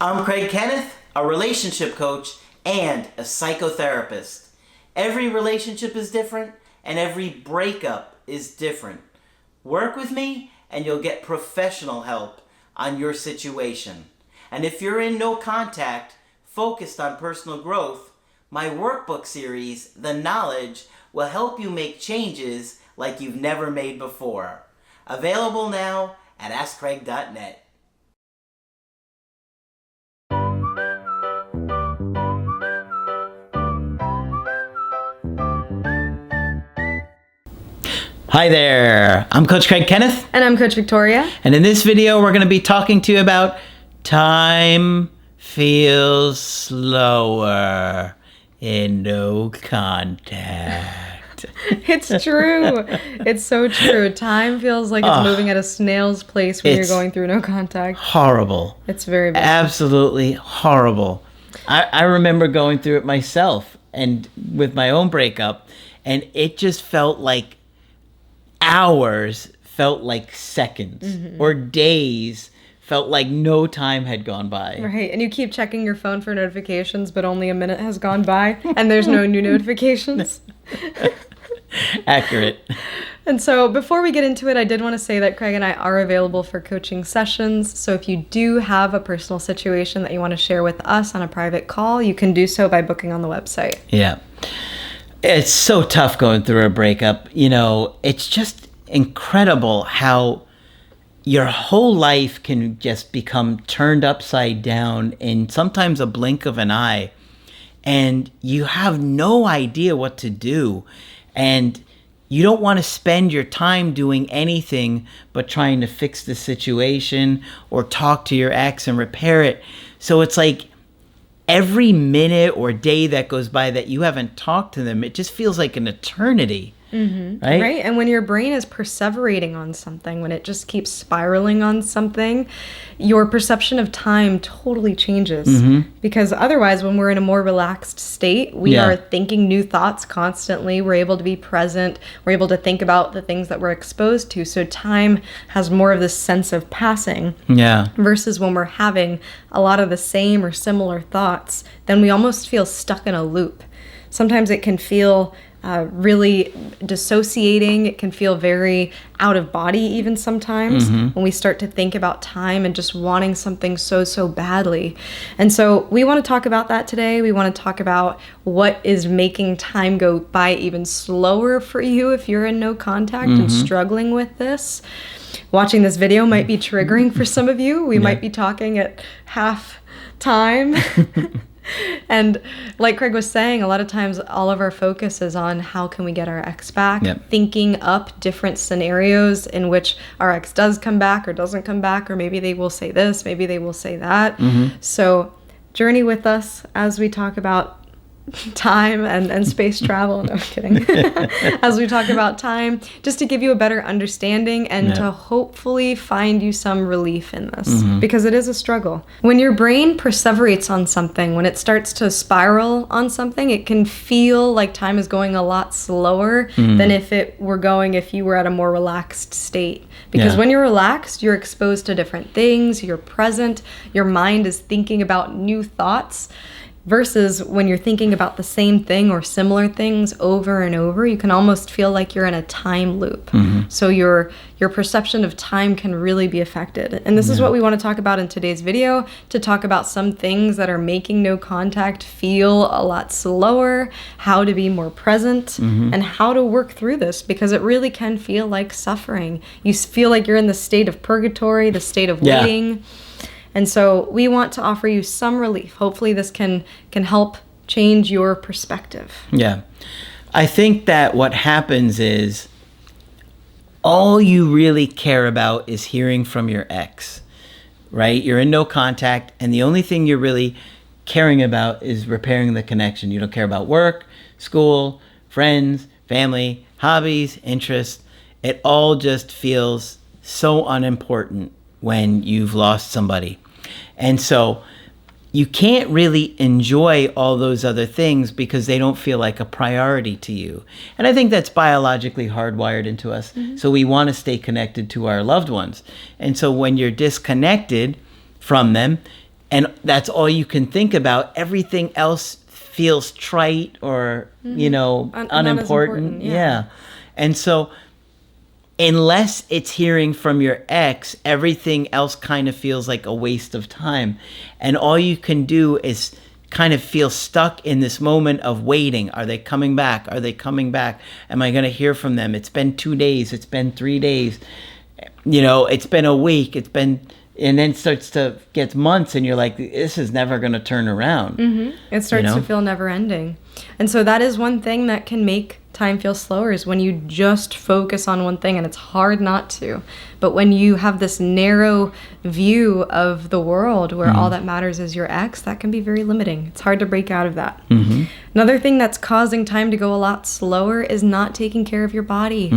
I'm Craig Kenneth, a relationship coach and a psychotherapist. Every relationship is different and every breakup is different. Work with me and you'll get professional help on your situation. And if you're in no contact, focused on personal growth, my workbook series, The Knowledge, will help you make changes like you've never made before. Available now at AskCraig.net. Hi there, I'm Coach Craig Kenneth. And I'm Coach Victoria. And in this video, we're going to be talking to you about time feels slower in no contact. It's true. It's so true. Time feels like it's moving at a snail's pace when you're going through no contact. Horrible. It's very bad. Absolutely horrible. I remember going through it myself and with my own breakup, and it just felt like hours felt like seconds, or days felt like no time had gone by. Right, and you keep checking your phone for notifications, but only a minute has gone by, and there's no new notifications. Accurate. And so before we get into it, I did want to say that Craig and I are available for coaching sessions. So if you do have a personal situation that you want to share with us on a private call, you can do so by booking on the website. Yeah. It's so tough going through a breakup. You know, it's just incredible how your whole life can just become turned upside down in sometimes a blink of an eye. And you have no idea what to do. And you don't want to spend your time doing anything but trying to fix the situation or talk to your ex and repair it. So it's like every minute or day that goes by that you haven't talked to them, it just feels like an eternity. Right? Right. And when your brain is perseverating on something, when it just keeps spiraling on something, your perception of time totally changes. Because otherwise, when we're in a more relaxed state, we are thinking new thoughts constantly. We're able to be present. We're able to think about the things that we're exposed to. So time has more of this sense of passing. Yeah. Versus when we're having a lot of the same or similar thoughts, then we almost feel stuck in a loop. Sometimes it can feel really dissociating. It can feel very out of body even sometimes when we start to think about time and just wanting something so badly. And so we want to talk about that today. We want to talk about what is making time go by even slower for you if you're in no contact and struggling with this. Watching this video might be triggering for some of you. We might be talking at half time. And like Craig was saying, a lot of times all of our focus is on how can we get our ex back, thinking up different scenarios in which our ex does come back or doesn't come back, or maybe they will say this, maybe they will say that. So journey with us as we talk about time and space travel. No, I'm kidding. As we talk about time, just to give you a better understanding and to hopefully find you some relief in this, because it is a struggle. When your brain perseverates on something, when it starts to spiral on something, it can feel like time is going a lot slower than if you were at a more relaxed state. Because when you're relaxed, you're exposed to different things, you're present, your mind is thinking about new thoughts. Versus when you're thinking about the same thing or similar things over and over, you can almost feel like you're in a time loop. So your perception of time can really be affected. And this is what we want to talk about in today's video, to talk about some things that are making no contact feel a lot slower, how to be more present, and how to work through this, because it really can feel like suffering. You feel like you're in the state of purgatory, the state of waiting. And so we want to offer you some relief. Hopefully this can help change your perspective. Yeah. I think that what happens is all you really care about is hearing from your ex, right? You're in no contact, and the only thing you're really caring about is repairing the connection. You don't care about work, school, friends, family, hobbies, interests. It all just feels so unimportant when you've lost somebody. And so you can't really enjoy all those other things because they don't feel like a priority to you. And I think that's biologically hardwired into us. So we want to stay connected to our loved ones. And so when you're disconnected from them, and that's all you can think about, everything else feels trite or, unimportant. Not as important, Yeah. And so unless it's hearing from your ex, everything else kind of feels like a waste of time. And all you can do is kind of feel stuck in this moment of waiting. Are they coming back? Are they coming back? Am I going to hear from them? It's been 2 days. It's been 3 days. It's been a week. And then starts to get months, and you're like, this is never going to turn around. It starts to feel never ending. And so that is one thing that can make time feel slower, is when you just focus on one thing, and it's hard not to. But when you have this narrow view of the world where all that matters is your ex, that can be very limiting. It's hard to break out of that. Another thing that's causing time to go a lot slower is not taking care of your body.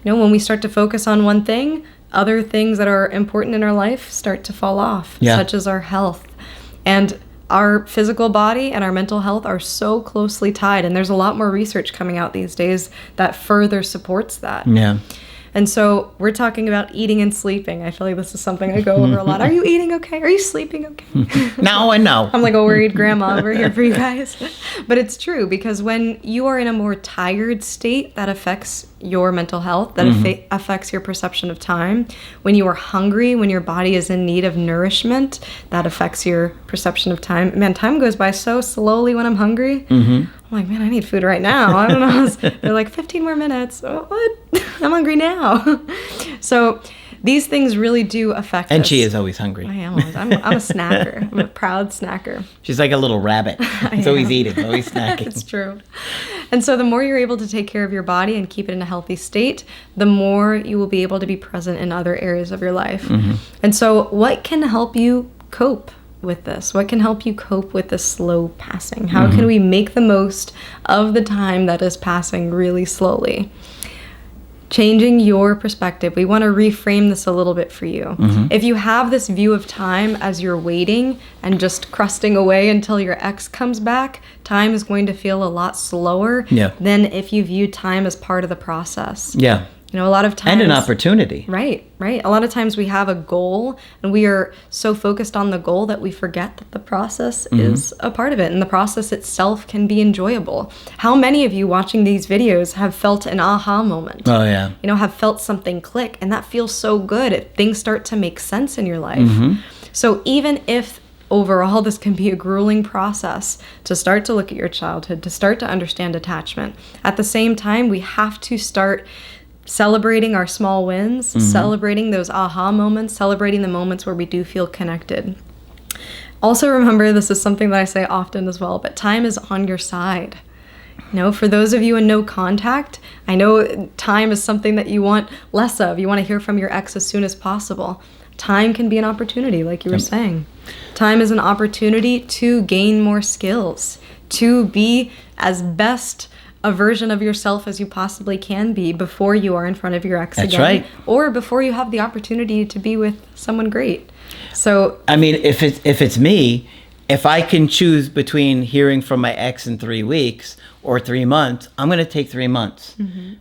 When we start to focus on one thing, other things that are important in our life start to fall off, such as our health. And our physical body and our mental health are so closely tied, and there's a lot more research coming out these days that further supports that. Yeah. And so we're talking about eating and sleeping. I feel like this is something I go over a lot. Are you eating okay? Are you sleeping okay? Now I know. I'm like a worried grandma over here for you guys. But it's true, because when you are in a more tired state, that affects your mental health, that affects your perception of time. When you are hungry, when your body is in need of nourishment, that affects your perception of time. Man, time goes by so slowly when I'm hungry. I'm like, man, I need food right now. I don't know. They're like, 15 more minutes. Oh, what? I'm hungry now. So these things really do affect us. And she is always hungry. I am always. I'm a snacker. I'm a proud snacker. She's like a little rabbit. She's always eating, always snacking. It's true. And so the more you're able to take care of your body and keep it in a healthy state, the more you will be able to be present in other areas of your life. And so what can help you cope with this? What can help you cope with the slow passing? How can we make the most of the time that is passing really slowly? Changing your perspective. We want to reframe this a little bit for you. If you have this view of time as you're waiting and just crusting away until your ex comes back, time is going to feel a lot slower than if you view time as part of the process. Yeah. A lot of times... And an opportunity. Right. A lot of times we have a goal, and we are so focused on the goal that we forget that the process is a part of it, and the process itself can be enjoyable. How many of you watching these videos have felt an aha moment? Oh, yeah. Have felt something click, and that feels so good. Things start to make sense in your life. So even if overall this can be a grueling process to start to look at your childhood, to start to understand attachment, at the same time, we have to start celebrating our small wins, celebrating those aha moments, celebrating the moments where we do feel connected. Also remember, this is something that I say often as well, but time is on your side. For those of you in no contact, I know time is something that you want less of. You want to hear from your ex as soon as possible. Time can be an opportunity, like you were saying. Time is an opportunity to gain more skills, to be as best a version of yourself as you possibly can be before you are in front of your ex again. That's right. Or before you have the opportunity to be with someone great. So, I mean, if it's me, if I can choose between hearing from my ex in 3 weeks or 3 months, I'm going to take 3 months.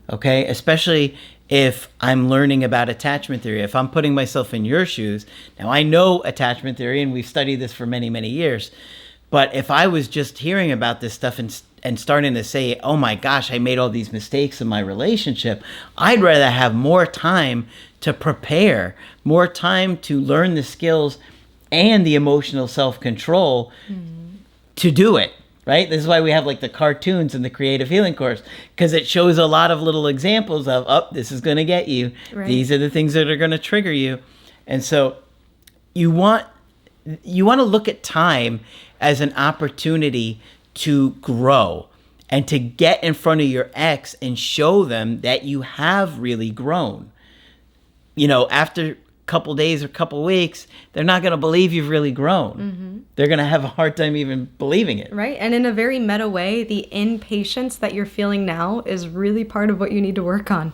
Okay? Especially if I'm learning about attachment theory. If I'm putting myself in your shoes. Now, I know attachment theory, and we've studied this for many, many years. But if I was just hearing about this stuff and starting to say, oh my gosh, I made all these mistakes in my relationship, I'd rather have more time to prepare, more time to learn the skills and the emotional self-control to do it, right? This is why we have like the cartoons in the creative healing course, because it shows a lot of little examples of, this is going to get you. Right. These are the things that are going to trigger you. And so you want to look at time as an opportunity to grow and to get in front of your ex and show them that you have really grown. After a couple days or couple weeks, they're not going to believe you've really grown. They're going to have a hard time even believing it. Right. And in a very meta way, the impatience that you're feeling now is really part of what you need to work on.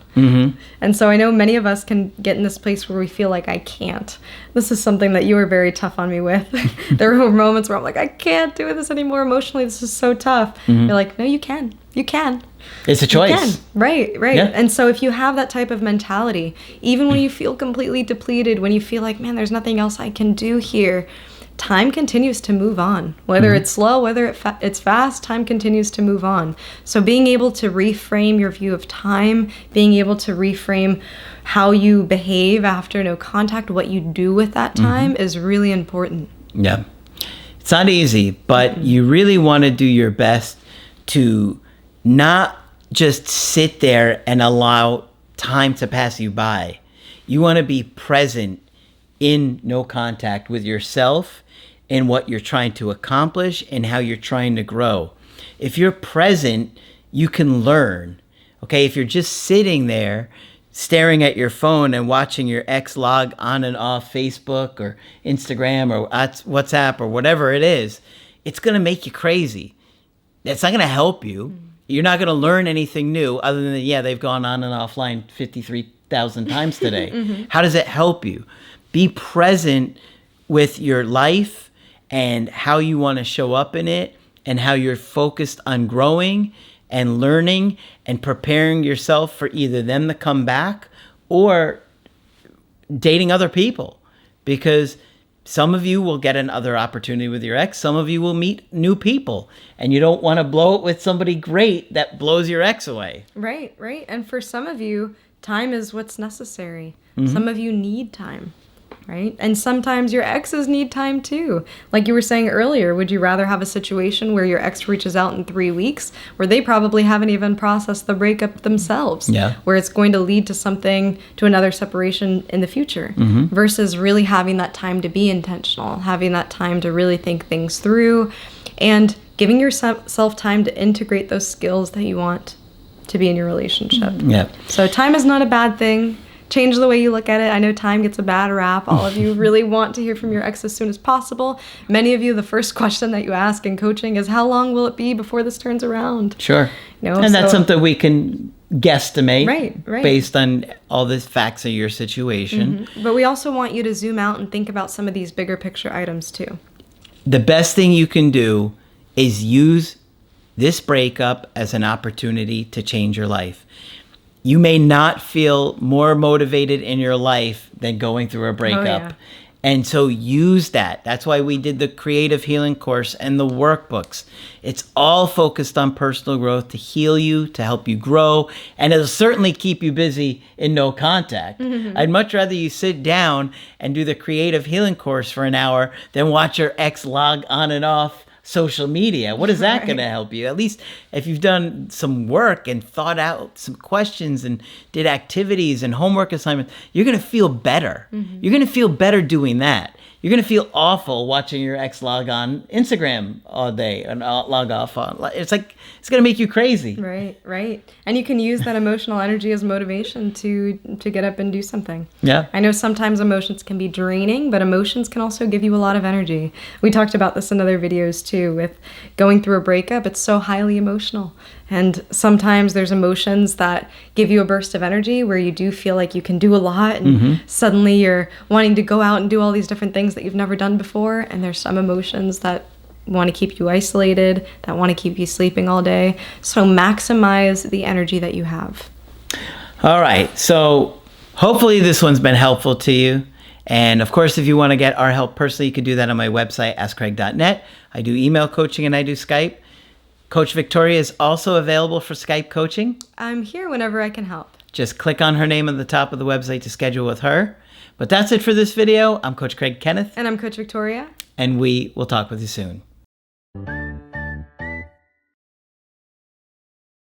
And so I know many of us can get in this place where we feel like, I can't. This is something that you were very tough on me with. There were moments where I'm like, I can't do this anymore emotionally. This is so tough. You're like, no, you can. You can. It's a choice. You can. Right. Yeah. And so if you have that type of mentality, even when you feel completely depleted, when you feel like, man, there's nothing else I can do here, time continues to move on. Whether it's slow, whether it's fast, time continues to move on. So being able to reframe your view of time, being able to reframe how you behave after no contact, what you do with that time is really important. Yeah. It's not easy, but you really want to do your best to not just sit there and allow time to pass you by. You want to be present in no contact with yourself and what you're trying to accomplish and how you're trying to grow. If you're present, you can learn. Okay, if you're just sitting there staring at your phone and watching your ex log on and off Facebook or Instagram or WhatsApp or whatever it is, it's going to make you crazy. It's not going to help you. You're not going to learn anything new other than, yeah, they've gone on and offline 53,000 times today. How does it help you? Be present with your life and how you want to show up in it and how you're focused on growing and learning and preparing yourself for either them to come back or dating other people. Because some of you will get another opportunity with your ex. Some of you will meet new people. And you don't want to blow it with somebody great that blows your ex away. Right, right. And for some of you, time is what's necessary. Some of you need time. Right? And sometimes your exes need time too. Like you were saying earlier, would you rather have a situation where your ex reaches out in 3 weeks where they probably haven't even processed the breakup themselves? Yeah. Where it's going to lead to something, to another separation in the future, versus really having that time to be intentional, having that time to really think things through and giving yourself time to integrate those skills that you want to be in your relationship. Yeah. So time is not a bad thing. Change the way you look at it. I know time gets a bad rap. All of you really want to hear from your ex as soon as possible. Many of you, the first question that you ask in coaching is, how long will it be before this turns around? Sure. You know, and that's something we can guesstimate right. based on all the facts of your situation. But we also want you to zoom out and think about some of these bigger picture items too. The best thing you can do is use this breakup as an opportunity to change your life. You may not feel more motivated in your life than going through a breakup. yeah. And so use that. That's why we did the creative healing course and the workbooks. It's all focused on personal growth to heal you, to help you grow, and it'll certainly keep you busy in no contact. I'd much rather you sit down and do the creative healing course for an hour than watch your ex log on and off social media. What is that going to help you? At least if you've done some work and thought out some questions and did activities and homework assignments, you're going to feel better. You're going to feel better doing that. You're going to feel awful watching your ex log on Instagram all day and log off on. It's like, it's going to make you crazy. Right, right. And you can use that emotional energy as motivation to get up and do something. Yeah. I know sometimes emotions can be draining, but emotions can also give you a lot of energy. We talked about this in other videos too, with going through a breakup. It's so highly emotional. And sometimes there's emotions that give you a burst of energy where you do feel like you can do a lot and suddenly you're wanting to go out and do all these different things that you've never done before. And there's some emotions that want to keep you isolated, that want to keep you sleeping all day. So maximize the energy that you have. All right. So hopefully this one's been helpful to you. And of course, if you want to get our help personally, you can do that on my website, askcraig.net. I do email coaching and I do Skype. Coach Victoria is also available for Skype coaching. I'm here whenever I can help. Just click on her name at the top of the website to schedule with her. But that's it for this video. I'm Coach Craig Kenneth. And I'm Coach Victoria. And we will talk with you soon.